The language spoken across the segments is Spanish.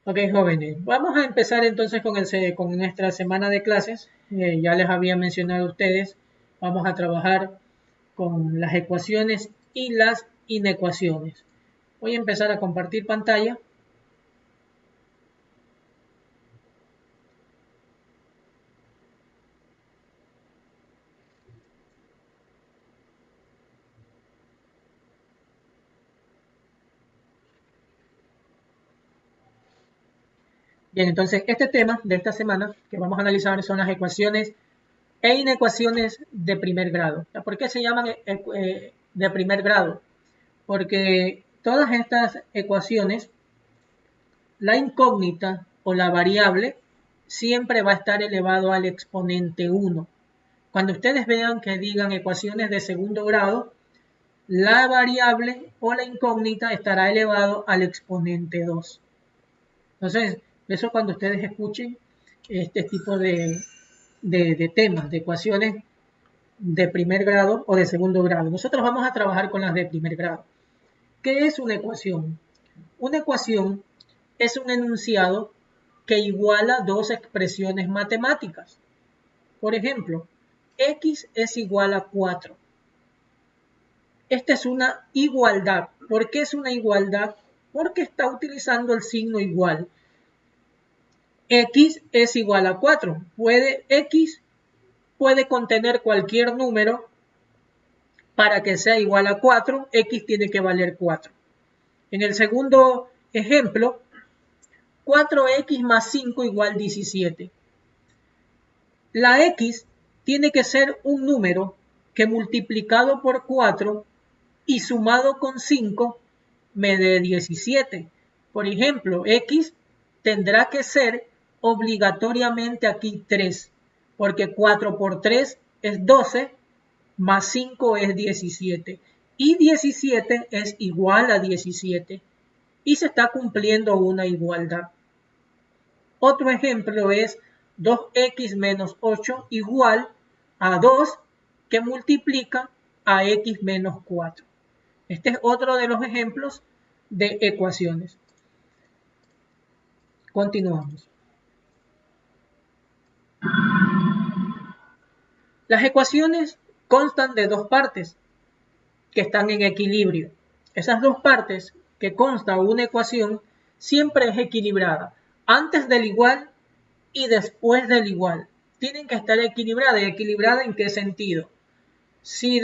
Ok, jóvenes, vamos a empezar entonces con nuestra semana de clases. Ya les había mencionado a ustedes, vamos a trabajar con las ecuaciones y las inecuaciones. Voy a empezar a compartir pantalla. Bien, entonces este tema de esta semana que vamos a analizar son las ecuaciones e inecuaciones de primer grado. ¿Por qué se llaman de primer grado? Porque todas estas ecuaciones, la incógnita o la variable siempre va a estar elevado al exponente 1. Cuando ustedes vean que digan ecuaciones de segundo grado, la variable o la incógnita estará elevado al exponente 2. Entonces, eso cuando ustedes escuchen este tipo de temas, de ecuaciones de primer grado o de segundo grado. Nosotros vamos a trabajar con las de primer grado. ¿Qué es una ecuación? Una ecuación es un enunciado que iguala dos expresiones matemáticas. Por ejemplo, x es igual a 4. Esta es una igualdad. ¿Por qué es una igualdad? Porque está utilizando el signo igual. X es igual a 4. X puede contener cualquier número. Para que sea igual a 4, x tiene que valer 4. En el segundo ejemplo, 4x más 5 igual 17. La x tiene que ser un número que multiplicado por 4 y sumado con 5 me dé 17. Por ejemplo, x tendrá que ser obligatoriamente aquí 3, porque 4 por 3 es 12, más 5 es 17. Y 17 es igual a 17. Y se está cumpliendo una igualdad. Otro ejemplo es 2x menos 8 igual a 2 que multiplica a x menos 4. Este es otro de los ejemplos de ecuaciones. Continuamos. Las ecuaciones constan de dos partes que están en equilibrio. Esas dos partes que consta una ecuación siempre es equilibrada. Antes del igual y después del igual. Tienen que estar equilibradas. ¿Y equilibrada en qué sentido? Si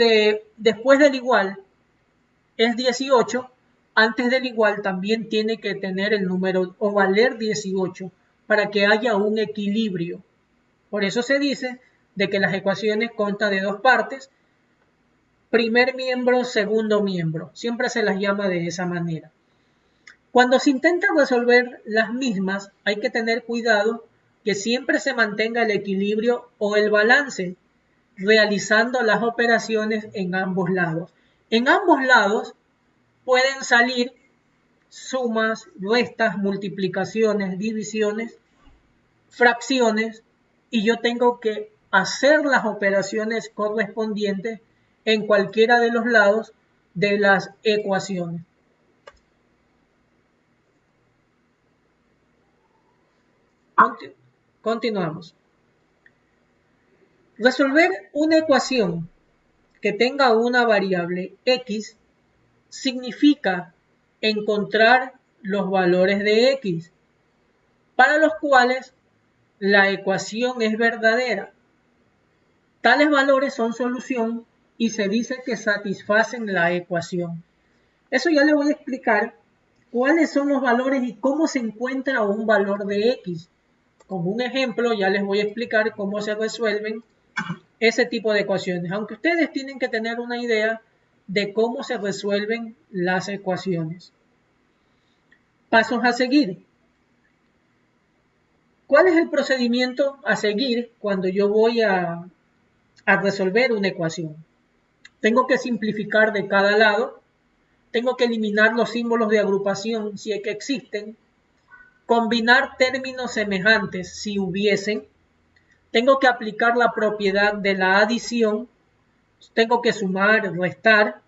después del igual es 18, antes del igual también tiene que tener el número o valer 18 para que haya un equilibrio. Por eso se dice de que las ecuaciones constan de dos partes, primer miembro, segundo miembro. Siempre se las llama de esa manera. Cuando se intenta resolver las mismas, hay que tener cuidado que siempre se mantenga el equilibrio o el balance, realizando las operaciones en ambos lados. En ambos lados pueden salir sumas, restas, multiplicaciones, divisiones, fracciones, y yo tengo que hacer las operaciones correspondientes en cualquiera de los lados de las ecuaciones. Continuamos. Resolver una ecuación que tenga una variable x significa encontrar los valores de x para los cuales la ecuación es verdadera. Tales valores son solución y se dice que satisfacen la ecuación. Eso ya le voy a explicar cuáles son los valores y cómo se encuentra un valor de x. Como un ejemplo, ya les voy a explicar cómo se resuelven ese tipo de ecuaciones, aunque ustedes tienen que tener una idea de cómo se resuelven las ecuaciones. Pasos a seguir. ¿Cuál es el procedimiento a seguir cuando yo voy a resolver una ecuación? Tengo que simplificar de cada lado, tengo que eliminar los símbolos de agrupación si es que existen, combinar términos semejantes si hubiesen, tengo que aplicar la propiedad de la adición, tengo que sumar, restar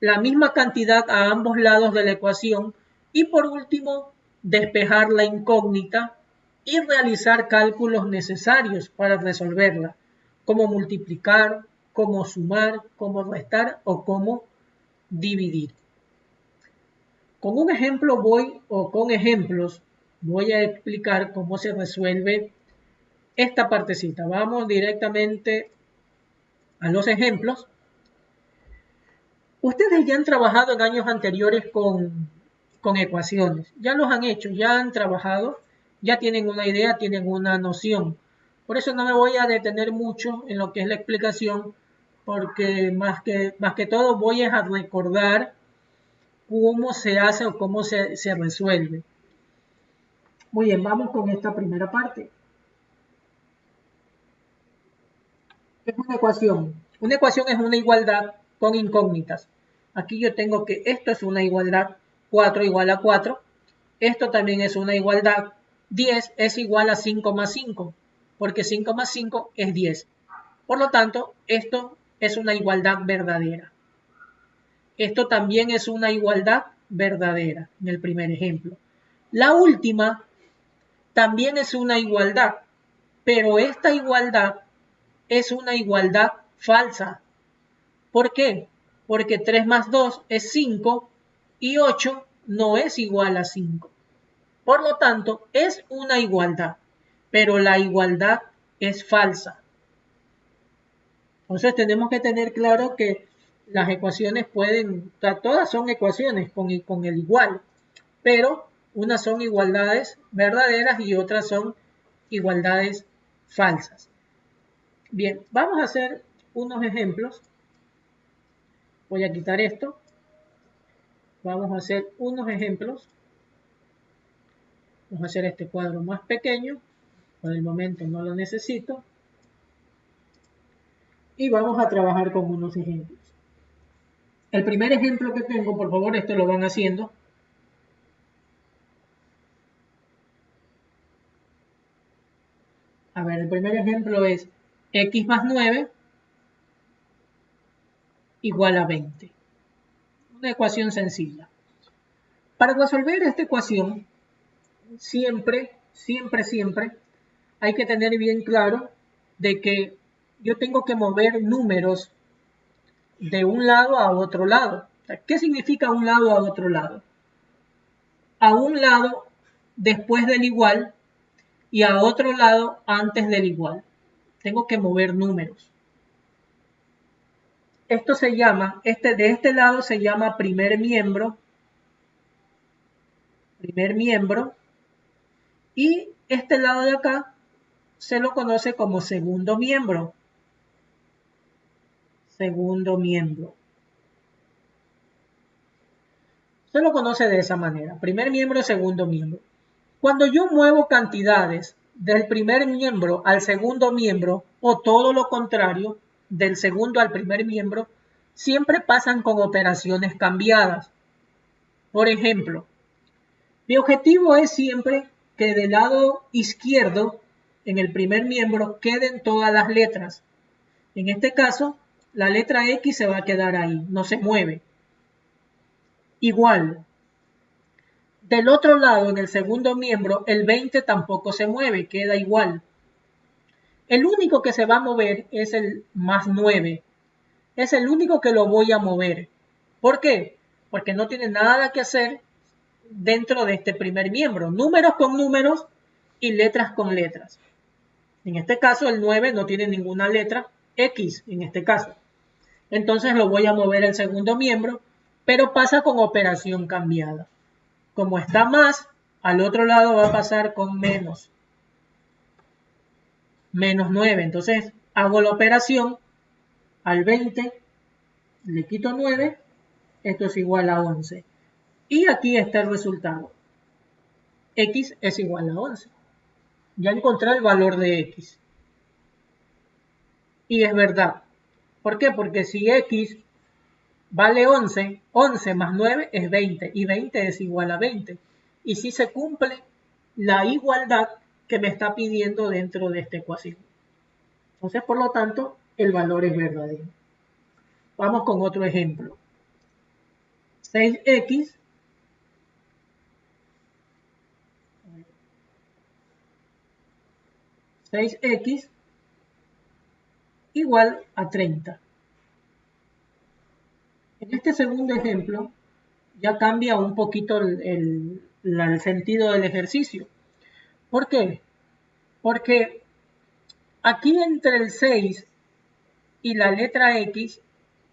la misma cantidad a ambos lados de la ecuación y por último despejar la incógnita y realizar cálculos necesarios para resolverla, como multiplicar, como sumar, como restar o como dividir. Con un ejemplo con ejemplos voy a explicar cómo se resuelve esta partecita. Vamos directamente a los ejemplos. Ustedes ya han trabajado en años anteriores con ecuaciones, ya los han hecho, ya han trabajado, ya tienen una idea, tienen una noción. Por eso no me voy a detener mucho en lo que es la explicación, porque más que todo voy a recordar cómo se hace o cómo se resuelve. Muy bien, vamos con esta primera parte. Es una ecuación. Una ecuación es una igualdad con incógnitas. Aquí yo tengo que esto es una igualdad, 4 igual a 4. Esto también es una igualdad, 10 es igual a 5 más 5, porque 5 más 5 es 10. Por lo tanto, esto es una igualdad verdadera. Esto también es una igualdad verdadera en el primer ejemplo. La última también es una igualdad, pero esta igualdad es una igualdad falsa. ¿Por qué? Porque 3 más 2 es 5 y 8 no es igual a 5. Por lo tanto, es una igualdad, pero la igualdad es falsa. Entonces tenemos que tener claro que las ecuaciones todas son ecuaciones con el igual, pero unas son igualdades verdaderas y otras son igualdades falsas. Bien, vamos a hacer unos ejemplos. Voy a quitar esto. Vamos a hacer unos ejemplos. Vamos a hacer este cuadro más pequeño. Por el momento no lo necesito. Y vamos a trabajar con unos ejemplos. El primer ejemplo que tengo, por favor, esto lo van haciendo. A ver, el primer ejemplo es x más 9 igual a 20. Una ecuación sencilla. Para resolver esta ecuación, siempre hay que tener bien claro de que yo tengo que mover números de un lado a otro lado. ¿Qué significa un lado a otro lado? A un lado después del igual y a otro lado antes del igual. Tengo que mover números. Esto se llama, de este lado se llama primer miembro, y este lado de acá se lo conoce como segundo miembro. Se lo conoce de esa manera, primer miembro, segundo miembro. Cuando yo muevo cantidades del primer miembro al segundo miembro, o todo lo contrario, del segundo al primer miembro, siempre pasan con operaciones cambiadas. Por ejemplo, mi objetivo es siempre que del lado izquierdo, en el primer miembro, queden todas las letras. En este caso, la letra X se va a quedar ahí, no se mueve. Igual, del otro lado, en el segundo miembro, el 20 tampoco se mueve, queda igual. El único que se va a mover es el más 9. Es el único que lo voy a mover. ¿Por qué? Porque no tiene nada que hacer dentro de este primer miembro. Números con números y letras con letras. En este caso, el 9 no tiene ninguna letra X, en este caso. Entonces lo voy a mover al segundo miembro, pero pasa con operación cambiada. Como está más, al otro lado va a pasar con menos. Menos 9. Entonces hago la operación al 20, le quito 9, esto es igual a 11. Y aquí está el resultado. X es igual a 11. Ya encontré el valor de X. Y es verdad. ¿Por qué? Porque si X vale 11, 11 más 9 es 20 y 20 es igual a 20. Y si se cumple la igualdad que me está pidiendo dentro de esta ecuación. Entonces, por lo tanto, el valor es verdadero. Vamos con otro ejemplo. 6x 6x igual a 30. En este segundo ejemplo ya cambia un poquito el sentido del ejercicio. ¿Por qué? Porque aquí entre el 6 y la letra X,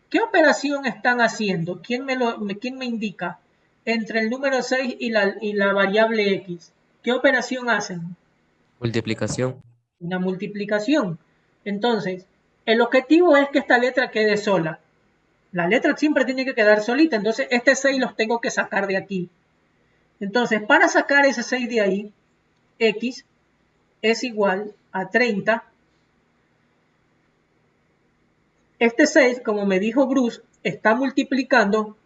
¿qué operación están haciendo? ¿Quién me indica? Entre el número 6 y la variable X, ¿qué operación hacen? Multiplicación. Una multiplicación. Entonces, el objetivo es que esta letra quede sola. La letra siempre tiene que quedar solita, entonces este 6 los tengo que sacar de aquí. Entonces, para sacar ese 6 de ahí, X es igual a 30. Este 6, como me dijo Bruce, está multiplicando,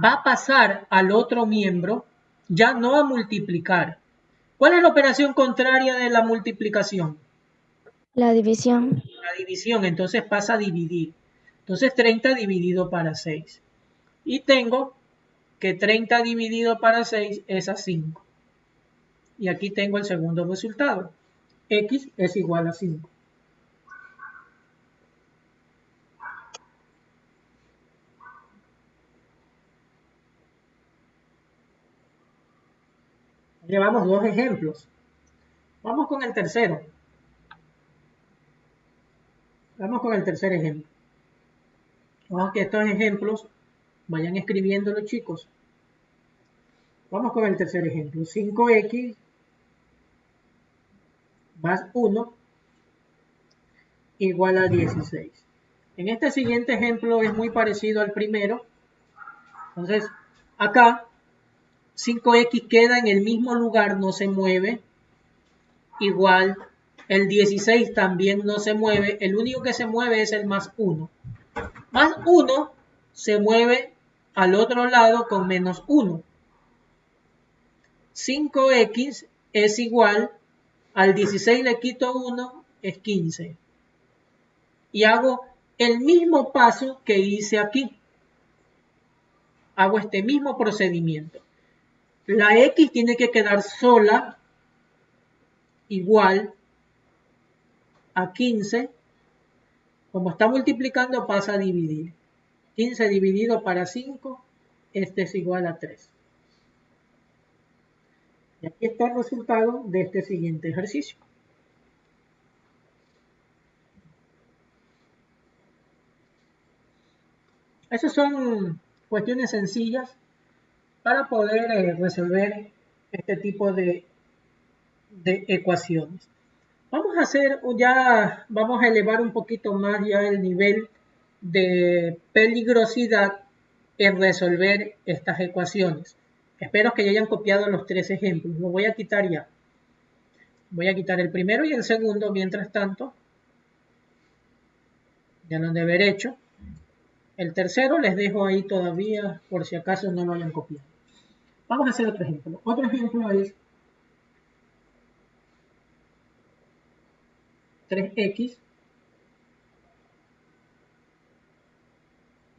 va a pasar al otro miembro, ya no a multiplicar. ¿Cuál es la operación contraria de la multiplicación? La división. La división, entonces pasa a dividir. Entonces 30 dividido para 6. Y tengo que 30 dividido para 6 es a 5. Y aquí tengo el segundo resultado. X es igual a 5. Llevamos dos ejemplos. Vamos con el tercero. Vamos con el tercer ejemplo. Vamos que estos ejemplos vayan escribiéndolo, chicos. Vamos con el tercer ejemplo. 5x más 1 igual a 16. En este siguiente ejemplo es muy parecido al primero. Entonces, acá 5x queda en el mismo lugar, no se mueve. Igual, el 16 también no se mueve. El único que se mueve es el más 1. Más 1 se mueve al otro lado con menos 1. 5x es igual al 16 le quito 1 es 15. Y hago el mismo paso que hice aquí. Hago este mismo procedimiento. La X tiene que quedar sola igual a 15. Como está multiplicando pasa a dividir. 15 dividido para 5, este es igual a 3. Y aquí está el resultado de este siguiente ejercicio. Esas son cuestiones sencillas para poder resolver este tipo de ecuaciones. Vamos a hacer vamos a elevar un poquito más ya el nivel de peligrosidad en resolver estas ecuaciones. Espero que ya hayan copiado los tres ejemplos. Lo voy a quitar ya. Voy a quitar el primero y el segundo mientras tanto. Ya lo han de haber hecho. El tercero les dejo ahí todavía por si acaso no lo hayan copiado. Vamos a hacer otro ejemplo. Otro ejemplo es 3x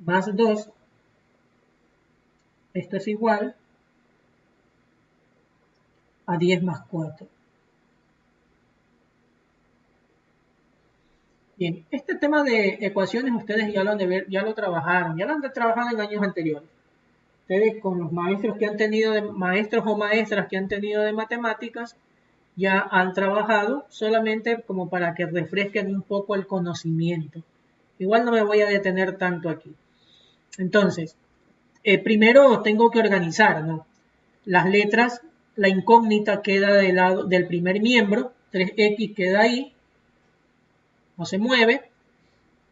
más 2. Esto es igual a 10 más 4. Bien, este tema de ecuaciones ustedes ya lo han de ver, ya lo trabajaron, ya lo han trabajado en años anteriores. Ustedes con los maestros que han tenido, maestros o maestras que han tenido de matemáticas, ya han trabajado solamente como para que refresquen un poco el conocimiento. Igual no me voy a detener tanto aquí. Entonces, primero tengo que organizar, ¿no? Las letras, la incógnita queda del lado del primer miembro, 3x queda ahí, no se mueve.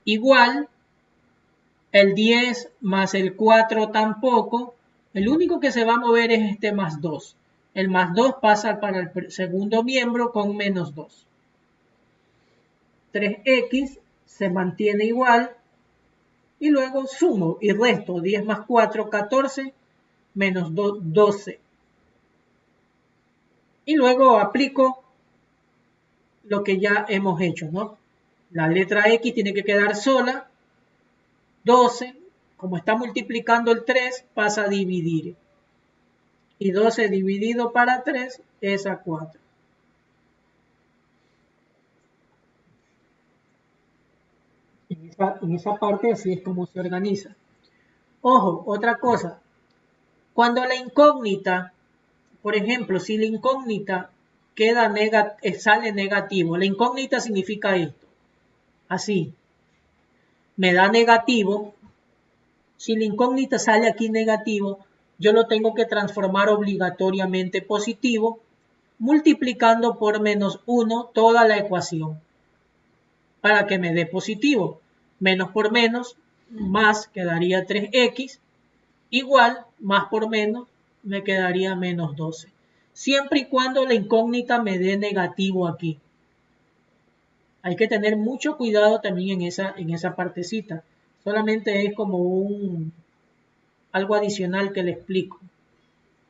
Igual, el 10 más el 4 tampoco. El único que se va a mover es este más 2. El más 2 pasa para el segundo miembro con menos 2. 3x se mantiene igual. Y luego sumo y resto. 10 más 4, 14, menos 2, 12. Y luego aplico lo que ya hemos hecho, ¿no? La letra X tiene que quedar sola. 12, como está multiplicando el 3, pasa a dividir. Y 12 dividido para 3 es a 4. esa parte así es como se organiza. Ojo, otra cosa. Cuando la incógnita, por ejemplo, si la incógnita sale negativo, la incógnita significa esto. Así, me da negativo. Si la incógnita sale aquí negativo, yo lo tengo que transformar obligatoriamente positivo, multiplicando por -1 toda la ecuación para que me dé positivo. Menos por menos, más quedaría 3x, igual, más por menos, me quedaría -12. Siempre y cuando la incógnita me dé negativo aquí. Hay que tener mucho cuidado también en esa partecita. Solamente es como algo adicional que le explico,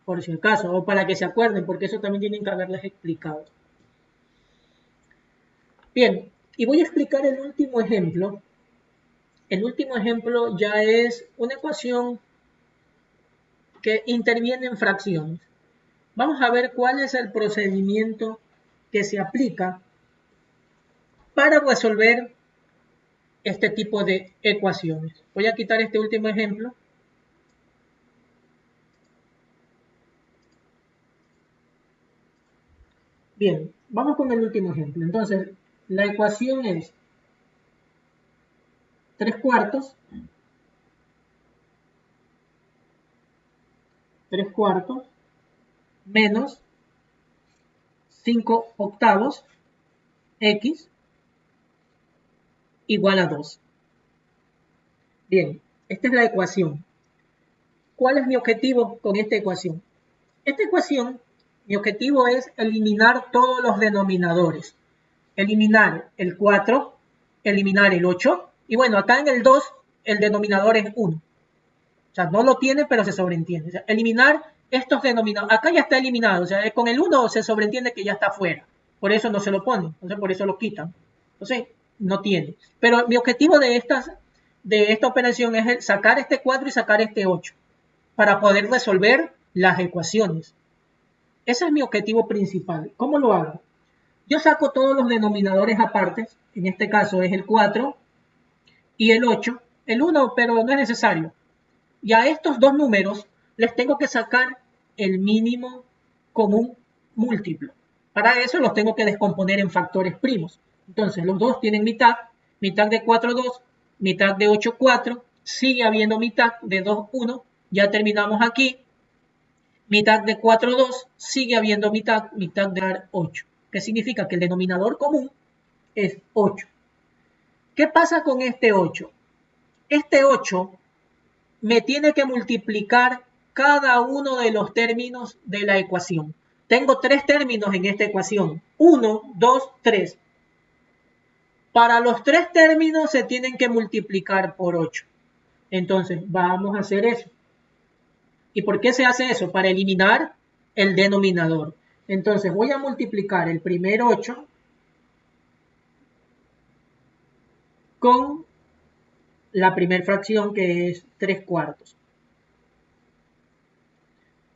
por si acaso, o para que se acuerden, porque eso también tienen que haberles explicado. Bien, y voy a explicar el último ejemplo. El último ejemplo ya es una ecuación que interviene en fracciones. Vamos a ver cuál es el procedimiento que se aplica para resolver este tipo de ecuaciones. Voy a quitar este último ejemplo. Bien, vamos con el último ejemplo. Entonces, la ecuación es 3/4 menos 5/8 x igual a 2. Bien, esta es la ecuación. ¿Cuál es mi objetivo con esta ecuación? Esta ecuación, mi objetivo es eliminar todos los denominadores. Eliminar el 4, eliminar el 8, y bueno, acá en el 2 el denominador es 1. O sea, no lo tiene, pero se sobreentiende. O sea, eliminar estos denominadores. Acá ya está eliminado. O sea, con el 1 se sobreentiende que ya está fuera. Por eso no se lo ponen. Entonces, por eso lo quitan. Entonces, no tiene. Pero mi objetivo de esta operación es sacar este 4 y sacar este 8 para poder resolver las ecuaciones. Ese es mi objetivo principal. ¿Cómo lo hago? Yo saco todos los denominadores aparte. En este caso es el 4 y el 8. El 1, pero no es necesario. Y a estos dos números les tengo que sacar el mínimo común múltiplo. Para eso los tengo que descomponer en factores primos. Entonces los dos tienen mitad, mitad de 4, 2, mitad de 8, 4, sigue habiendo mitad de 2, 1, ya terminamos aquí. Mitad de 4, 2, sigue habiendo mitad, mitad de 8. ¿Qué significa? Que el denominador común es 8. ¿Qué pasa con este 8? Este 8 me tiene que multiplicar cada uno de los términos de la ecuación. Tengo 3 términos en esta ecuación. 1, 2, 3. Para los 3 términos se tienen que multiplicar por 8. Entonces, vamos a hacer eso. ¿Y por qué se hace eso? Para eliminar el denominador. Entonces, voy a multiplicar el primer 8 con la primera fracción, que es 3/4.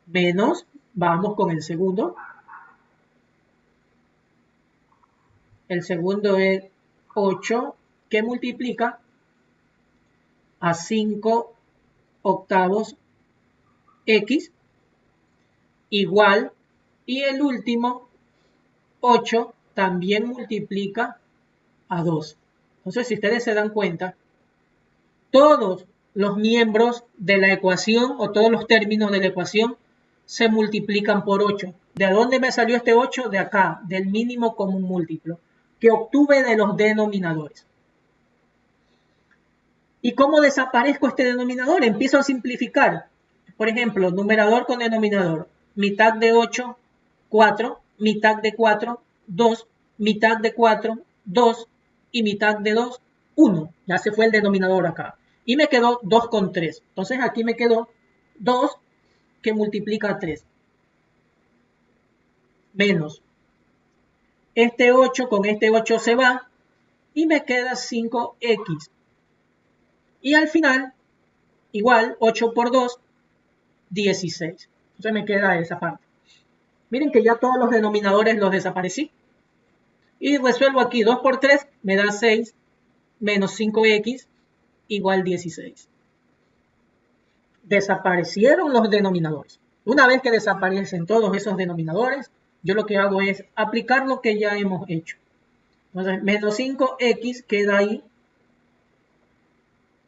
Menos, vamos con el segundo. El segundo es 8, que multiplica a 5/8 x igual, y el último 8 también multiplica a 2. Entonces, si ustedes se dan cuenta, todos los miembros de la ecuación o todos los términos de la ecuación se multiplican por 8. ¿De dónde me salió este 8? De acá, del mínimo común múltiplo que obtuve de los denominadores. ¿Y cómo desaparezco este denominador? Empiezo a simplificar. Por ejemplo, numerador con denominador. Mitad de 8, 4. Mitad de 4, 2. Mitad de 4, 2. Y mitad de 2, 1. Ya se fue el denominador acá. Y me quedó 2 con 3. Entonces aquí me quedó 2 que multiplica 3. Menos. Este 8 con este 8 se va. Y me queda 5x. Y al final, igual, 8 por 2, 16. Entonces me queda esa parte. Miren que ya todos los denominadores los desaparecí. Y resuelvo aquí 2 por 3, me da 6. menos 5x igual 16. Desaparecieron los denominadores. Una vez que desaparecen todos esos denominadores, yo lo que hago es aplicar lo que ya hemos hecho. Entonces, menos 5x queda ahí,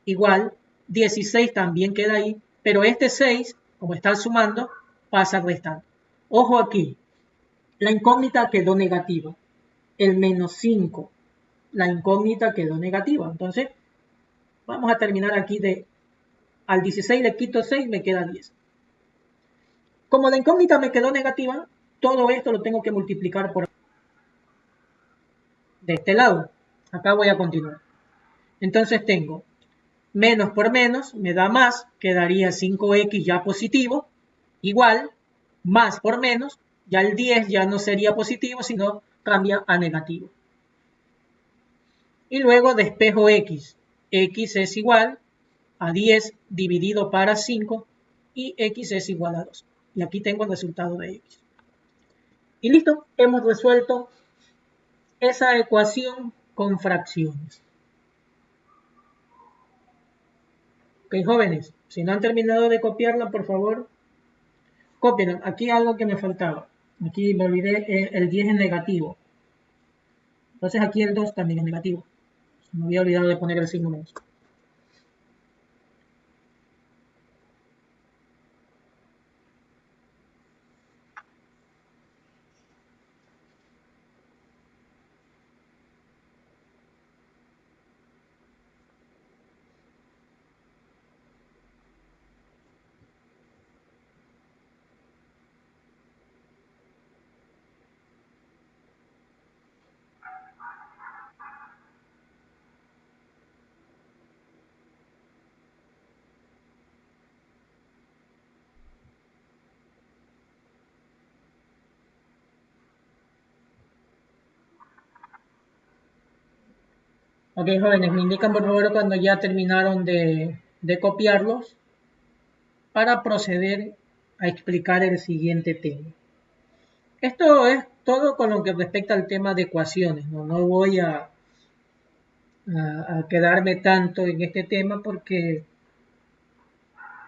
igual 16 también queda ahí, pero este 6, como está sumando, pasa a restar. Ojo aquí, la incógnita quedó negativa. El menos 5, la incógnita quedó negativa. Entonces, vamos a terminar aquí al 16 le quito 6, me queda 10. Como la incógnita me quedó negativa, todo esto lo tengo que multiplicar por de este lado. Acá voy a continuar. Entonces tengo menos por menos, me da más, quedaría 5x ya positivo, igual, más por menos, ya el 10 ya no sería positivo, sino cambia a negativo. Y luego despejo x. X es igual a 10 dividido para 5 y x es igual a 2. Y aquí tengo el resultado de x. Y listo, hemos resuelto esa ecuación con fracciones. Ok, jóvenes, si no han terminado de copiarla, por favor, cópienla. Aquí algo que me faltaba. Aquí me olvidé, el 10 es negativo. Entonces aquí el 2 también es negativo. Me había olvidado de poner el signo menos. Ok, jóvenes, me indican por favor cuando ya terminaron de copiarlos para proceder a explicar el siguiente tema. Esto es todo con lo que respecta al tema de ecuaciones. No voy a quedarme tanto en este tema porque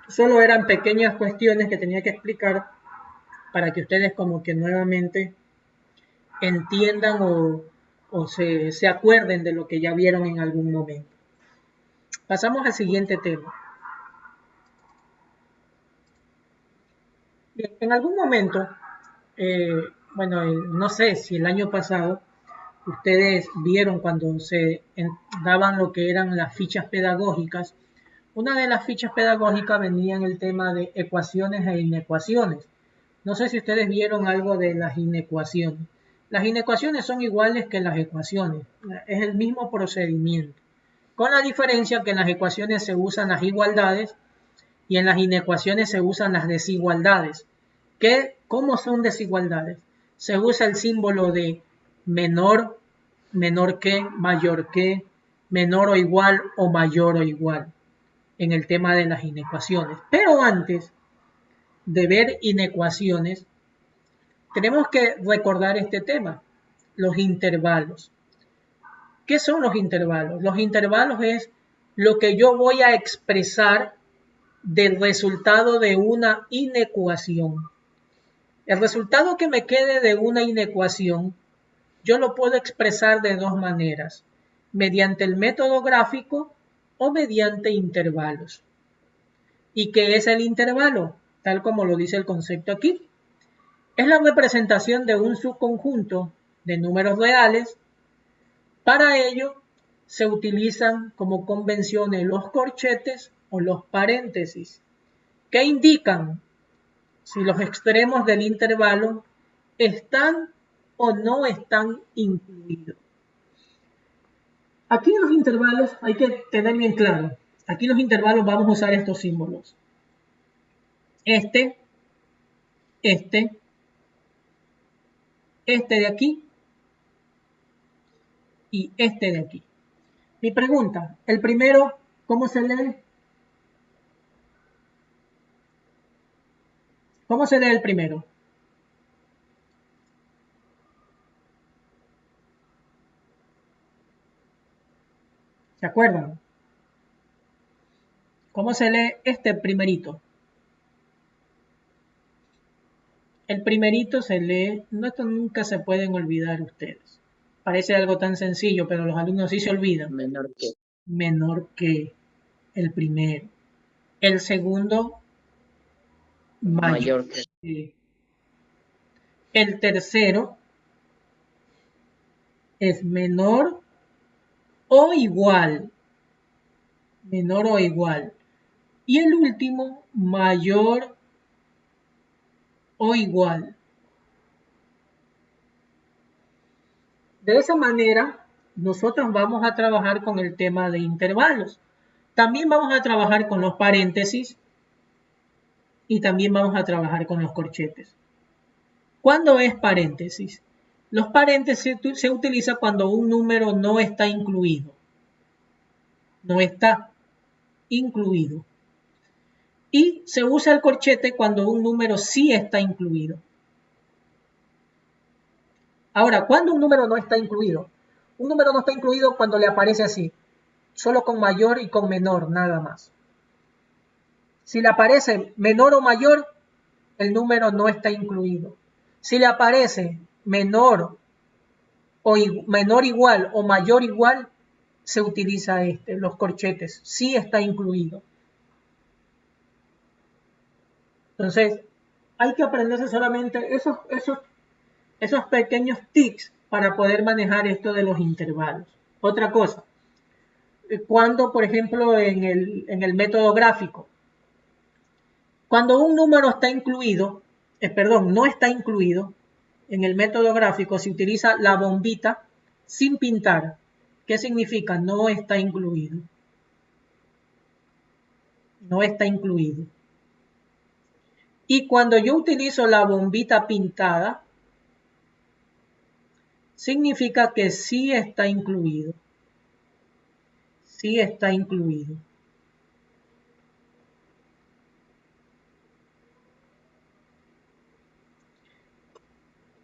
solo eran pequeñas cuestiones que tenía que explicar para que ustedes como que nuevamente entiendan o se acuerden de lo que ya vieron en algún momento. Pasamos al siguiente tema. Bien, en algún momento, bueno, no sé si el año pasado, ustedes vieron cuando se daban lo que eran las fichas pedagógicas. Una de las fichas pedagógicas venía en el tema de ecuaciones e inecuaciones. No sé si ustedes vieron algo de las inecuaciones. Las inecuaciones son iguales que las ecuaciones. Es el mismo procedimiento. Con la diferencia que en las ecuaciones se usan las igualdades y en las inecuaciones se usan las desigualdades. ¿Cómo son desigualdades? Se usa el símbolo de menor, menor que, mayor que, menor o igual o mayor o igual en el tema de las inecuaciones. Pero antes de ver inecuaciones, tenemos que recordar este tema, los intervalos. ¿Qué son los intervalos? Los intervalos es lo que yo voy a expresar del resultado de una inecuación. El resultado que me quede de una inecuación, yo lo puedo expresar de dos maneras, mediante el método gráfico o mediante intervalos. ¿Y qué es el intervalo? Tal como lo dice el concepto aquí. Es la representación de un subconjunto de números reales. Para ello se utilizan como convenciones los corchetes o los paréntesis, que indican si los extremos del intervalo están o no están incluidos. Aquí en los intervalos hay que tener bien claro. Aquí en los intervalos vamos a usar estos símbolos. Este de aquí y este de aquí. Mi pregunta, el primero, ¿cómo se lee? ¿Cómo se lee el primero? acuerdan? ¿Cómo se lee este primerito? El primerito se lee, no, esto nunca se pueden olvidar ustedes. Parece algo tan sencillo, pero los alumnos sí se olvidan. Menor que. Menor que el primero. El segundo, mayor Mayor que. que. El tercero es menor o igual. Menor o igual. Y el último, mayor o igual. De esa manera, nosotros vamos a trabajar con el tema de intervalos. También vamos a trabajar con los paréntesis y también vamos a trabajar con los corchetes. ¿Cuándo es paréntesis? Los paréntesis se utiliza cuando un número no está incluido. No está incluido. Y se usa el corchete cuando un número sí está incluido. Ahora, ¿cuándo un número no está incluido? Un número no está incluido cuando le aparece así, solo con mayor y con menor, nada más. Si le aparece menor o mayor, el número no está incluido. Si le aparece menor igual o mayor igual, se utiliza los corchetes. Sí está incluido. Entonces, hay que aprenderse solamente esos pequeños tics para poder manejar esto de los intervalos. Otra cosa, cuando, por ejemplo, en el método gráfico, cuando un número está incluido, no está incluido, en el método gráfico se utiliza la bombita sin pintar. ¿Qué significa? No está incluido. No está incluido. Y cuando yo utilizo la bombita pintada, significa que sí está incluido. Sí está incluido.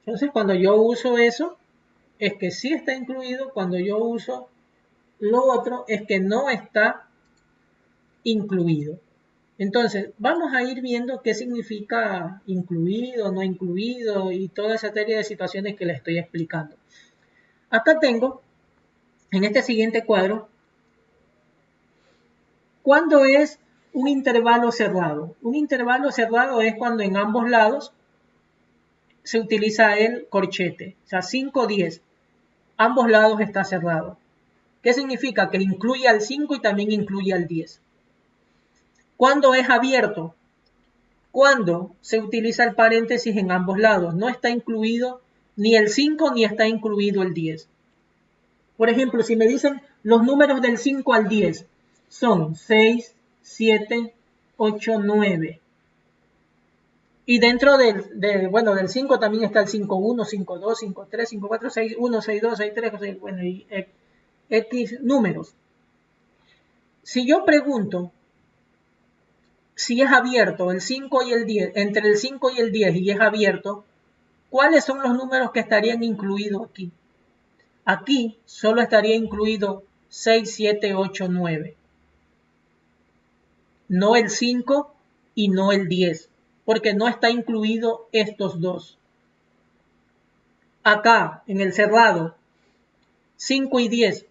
Entonces, cuando yo uso eso, es que sí está incluido. Cuando yo uso lo otro, es que no está incluido. Entonces, vamos a ir viendo qué significa incluido, no incluido y toda esa serie de situaciones que les estoy explicando. Acá tengo, en este siguiente cuadro, ¿cuándo es un intervalo cerrado? Un intervalo cerrado es cuando en ambos lados se utiliza el corchete. O sea, 5, 10. Ambos lados está cerrado. ¿Qué significa? Que incluye al 5 y también incluye al 10. ¿Cuándo es abierto? Cuando se utiliza el paréntesis en ambos lados. No está incluido ni el 5 ni está incluido el 10. Por ejemplo, si me dicen los números del 5 al 10 son 6, 7, 8, 9. Y dentro del 5 también está el 5-1, 5-2, 5-3, 5-4, 6-1, 6-2, 6-3, 6, bueno, y X números. Si yo pregunto si es abierto el 5 y el 10, entre el 5 y el 10 y es abierto, ¿cuáles son los números que estarían incluidos aquí? Aquí solo estaría incluido 6, 7, 8, 9. No el 5 y no el 10, porque no está incluido estos dos. Acá, en el cerrado, 5 y 10,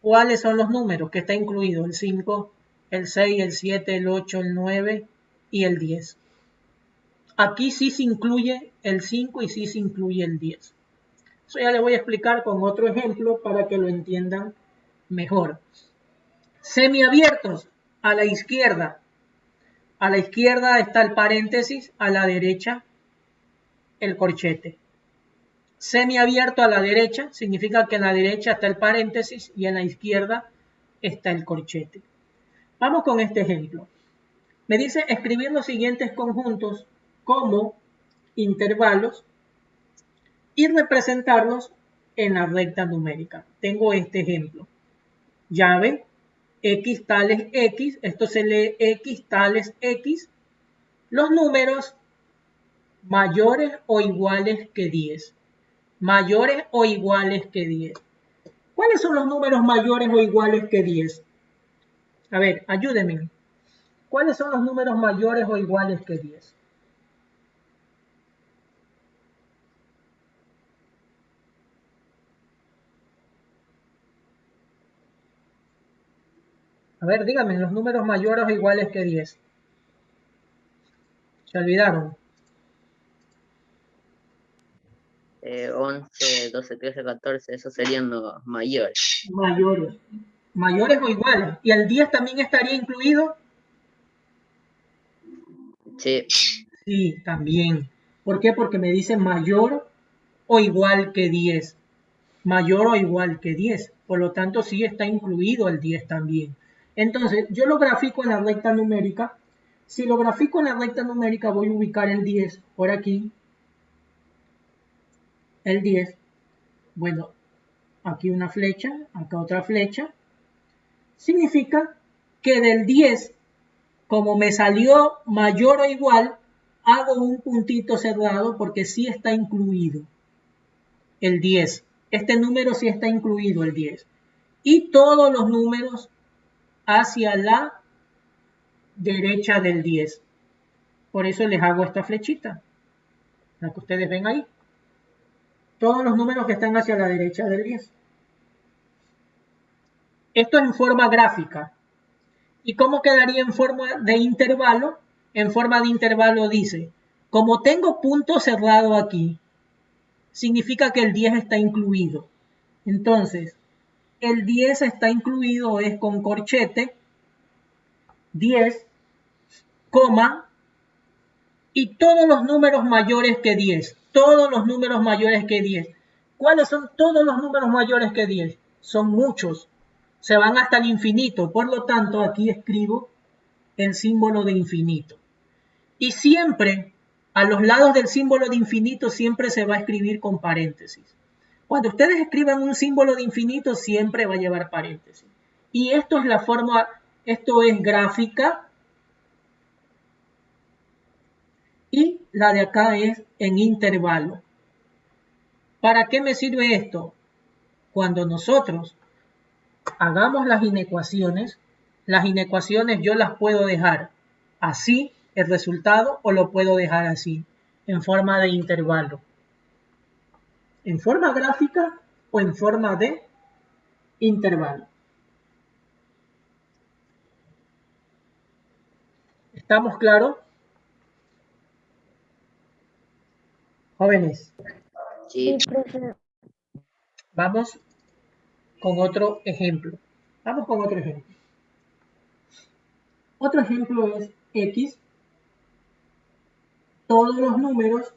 ¿cuáles son los números que está incluido? El 5, el 6, el 7, el 8, el 9 y el 10. Aquí sí se incluye el 5 y sí se incluye el 10. Eso ya les voy a explicar con otro ejemplo para que lo entiendan mejor. Semiabiertos a la izquierda. A la izquierda está el paréntesis, a la derecha el corchete. Semiabierto a la derecha significa que en la derecha está el paréntesis y en la izquierda está el corchete. Vamos con este ejemplo. Me dice escribir los siguientes conjuntos como intervalos y representarlos en la recta numérica. Tengo este ejemplo. Llave, X tales X, esto se lee X tales X, los números mayores o iguales que 10. Mayores o iguales que 10. ¿Cuáles son los números mayores o iguales que 10? A ver, ayúdenme. ¿Cuáles son los números mayores o iguales que 10? A ver, díganme, los números mayores o iguales que 10. Se olvidaron. 11, 12, 13, 14, esos serían los mayores. Mayores. Mayores o iguales. ¿Y el 10 también estaría incluido? Sí, Sí, también. ¿Por qué? Porque me dice mayor o igual que 10. Mayor o igual que 10. Por lo tanto, sí está incluido el 10 también. Entonces, yo lo grafico en la recta numérica. Si lo grafico en la recta numérica, voy a ubicar el 10 por aquí. El 10. Bueno, aquí una flecha, acá otra flecha. Significa que del 10, como me salió mayor o igual, hago un puntito cerrado porque sí está incluido el 10. Este número sí está incluido el 10. Y todos los números hacia la derecha del 10. Por eso les hago esta flechita, la que ustedes ven ahí. Todos los números que están hacia la derecha del 10. Esto es en forma gráfica. ¿Y cómo quedaría en forma de intervalo? En forma de intervalo dice, como tengo punto cerrado aquí, significa que el 10 está incluido. Entonces, el 10 está incluido es con corchete, 10, coma, y todos los números mayores que 10. Todos los números mayores que 10. ¿Cuáles son todos los números mayores que 10? Son muchos. Se van hasta el infinito. Por lo tanto, aquí escribo el símbolo de infinito. Y siempre, a los lados del símbolo de infinito, siempre se va a escribir con paréntesis. Cuando ustedes escriban un símbolo de infinito, siempre va a llevar paréntesis. Y esto es la forma, esto es gráfica. Y la de acá es en intervalo. ¿Para qué me sirve esto? Cuando nosotros hagamos las inecuaciones yo las puedo dejar así, el resultado, o lo puedo dejar así, en forma de intervalo. En forma gráfica o en forma de intervalo. ¿Estamos claros? Jóvenes, sí. Sí, profe. vamos con otro ejemplo. Vamos con otro ejemplo. Otro ejemplo es X, todos los números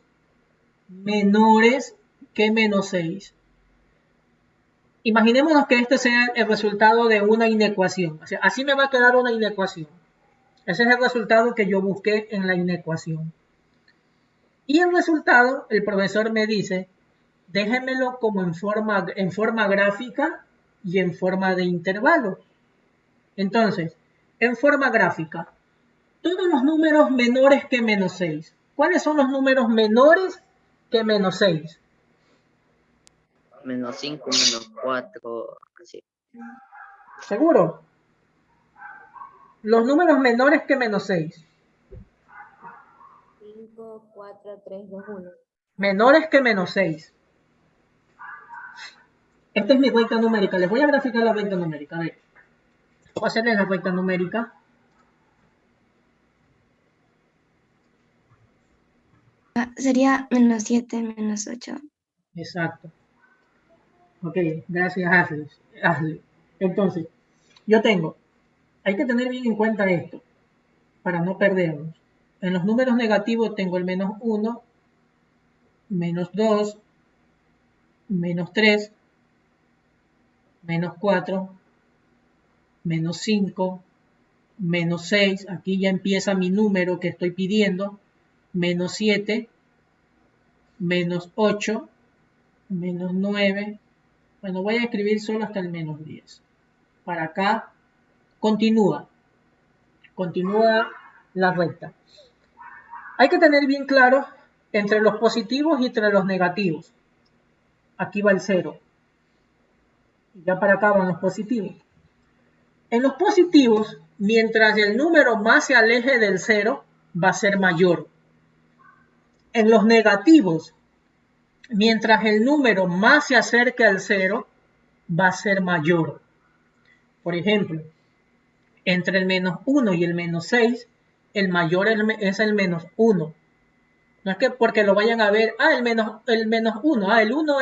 menores que menos 6. Imaginémonos que este sea el resultado de una inecuación. O sea, así me va a quedar una inecuación. Ese es el resultado que yo busqué en la inecuación. Y el resultado, el profesor me dice, déjenmelo como en forma gráfica y en forma de intervalo. Entonces, en forma gráfica, todos los números menores que menos 6. ¿Cuáles son los números menores que menos 6? Menos 5, menos 4, así. ¿Seguro? Los números menores que menos 6. 5, 4, 3, 2, 1. Menores que menos 6. Esta es mi recta numérica. Les voy a graficar la recta numérica. A ver. Voy a hacerles la recta numérica. Sería menos 7, menos 8. Exacto. Ok, gracias Ashley. Entonces, yo tengo, hay que tener bien en cuenta esto, para no perdernos. En los números negativos tengo el menos 1, menos 2, menos 3, menos 4, menos 5, menos 6, aquí ya empieza mi número que estoy pidiendo, menos 7, menos 8, menos 9, bueno, voy a escribir solo hasta el menos 10. Para acá, continúa la recta. Hay que tener bien claro entre los positivos y entre los negativos. Aquí va el 0. Ya para acá van los positivos. En los positivos, mientras el número más se aleje del 0, va a ser mayor. En los negativos, mientras el número más se acerque al 0, va a ser mayor. Por ejemplo, entre el menos 1 y el menos 6, el mayor es el menos 1. No es que porque lo vayan a ver, el menos 1, el 1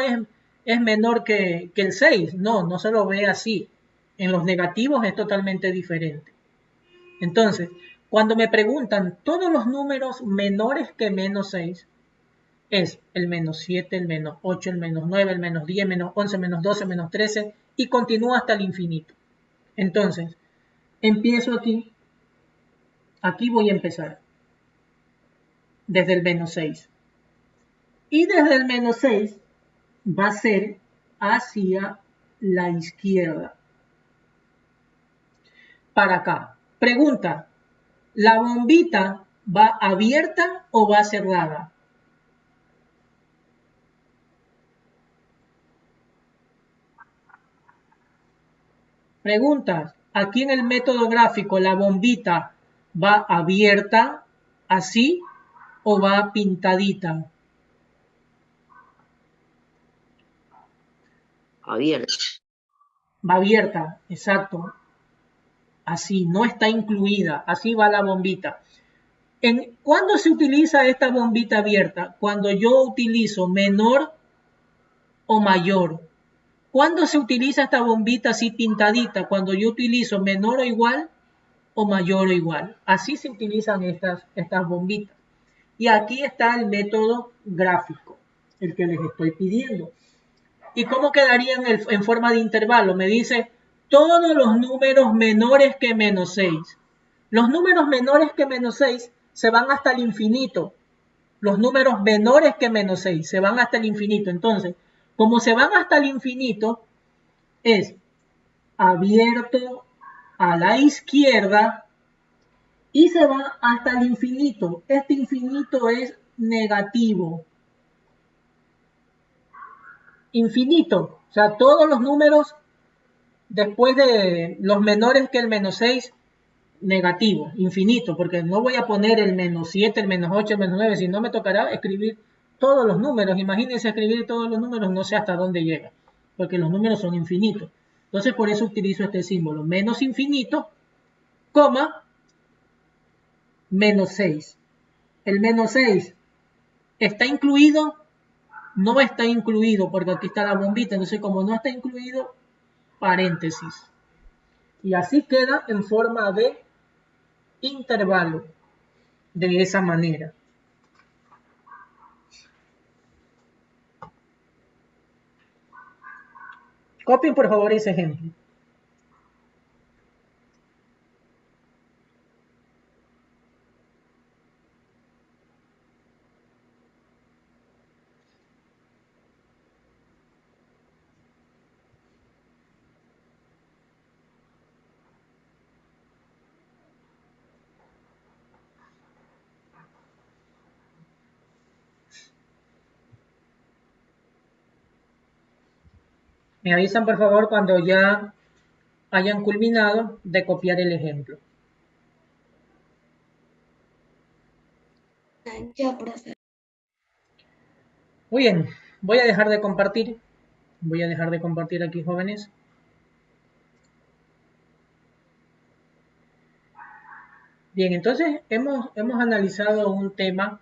es menor que el 6. No, no se lo ve así. En los negativos es totalmente diferente. Entonces, cuando me preguntan todos los números menores que menos 6, es el menos 7, el menos 8, el menos 9, el menos 10, menos 11, menos 12, menos 13 y continúa hasta el infinito. Entonces, empiezo aquí. Aquí voy a empezar. Desde el menos 6. Y desde el menos 6 va a ser hacia la izquierda. Para acá. Pregunta, ¿la bombita va abierta o va cerrada? Preguntas, aquí en el método gráfico, ¿la bombita va abierta así o va pintadita? Abierto. Va abierta, exacto. Así, no está incluida, así va la bombita. ¿Cuándo se utiliza esta bombita abierta? Cuando yo utilizo menor o mayor. ¿Cuándo se utiliza esta bombita así pintadita? Cuando yo utilizo menor o igual o mayor o igual. Así se utilizan estas bombitas. Y aquí está el método gráfico, el que les estoy pidiendo. ¿Y cómo quedaría en forma de intervalo? Me dice todos los números menores que menos 6. Los números menores que menos 6 se van hasta el infinito. Los números menores que menos 6 se van hasta el infinito. Entonces, como se van hasta el infinito, es abierto a la izquierda y se va hasta el infinito. Este infinito es negativo. Infinito. O sea, todos los números después de los menores que el menos 6, negativo, infinito, porque no voy a poner el menos 7, el menos 8, el menos 9, si no me tocará escribir todos los números. Imagínense escribir todos los números, no sé hasta dónde llega, porque los números son infinitos. Entonces por eso utilizo este símbolo, menos infinito, coma, menos 6. El menos 6 está incluido, no está incluido, porque aquí está la bombita, entonces como no está incluido, paréntesis. Y así queda en forma de intervalo, de esa manera. Copien por favor ese ejemplo. Me avisan por favor cuando ya hayan culminado de copiar el ejemplo. Ya, profe. Muy bien, voy a dejar de compartir. Voy a dejar de compartir aquí, jóvenes. Bien, entonces hemos analizado un tema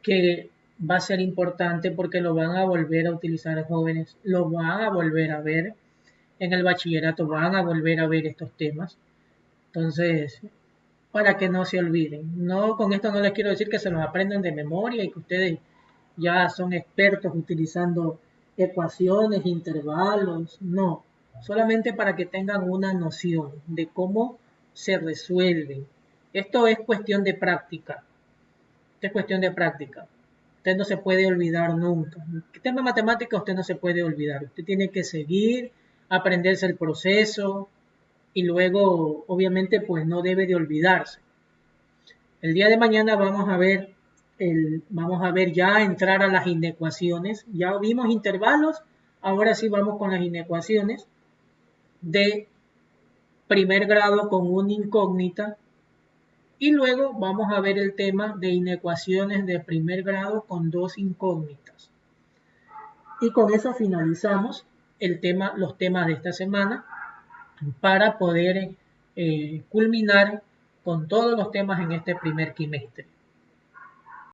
que va a ser importante porque lo van a volver a utilizar jóvenes, lo van a volver a ver en el bachillerato, van a volver a ver estos temas. Entonces, para que no se olviden. No, con esto no les quiero decir que se los aprendan de memoria y que ustedes ya son expertos utilizando ecuaciones, intervalos, no. Solamente para que tengan una noción de cómo se resuelven. Esto es cuestión de práctica. Esto es cuestión de práctica. Usted no se puede olvidar nunca. El tema de matemática usted no se puede olvidar. Usted tiene que seguir, aprenderse el proceso y luego, obviamente, pues no debe de olvidarse. El día de mañana vamos a ver ya entrar a las inecuaciones. Ya vimos intervalos, Ahora sí vamos con las inecuaciones de primer grado con una incógnita y luego vamos a ver el tema de inecuaciones de primer grado con dos incógnitas. Y con eso finalizamos los temas de esta semana para poder culminar con todos los temas en este primer quimestre.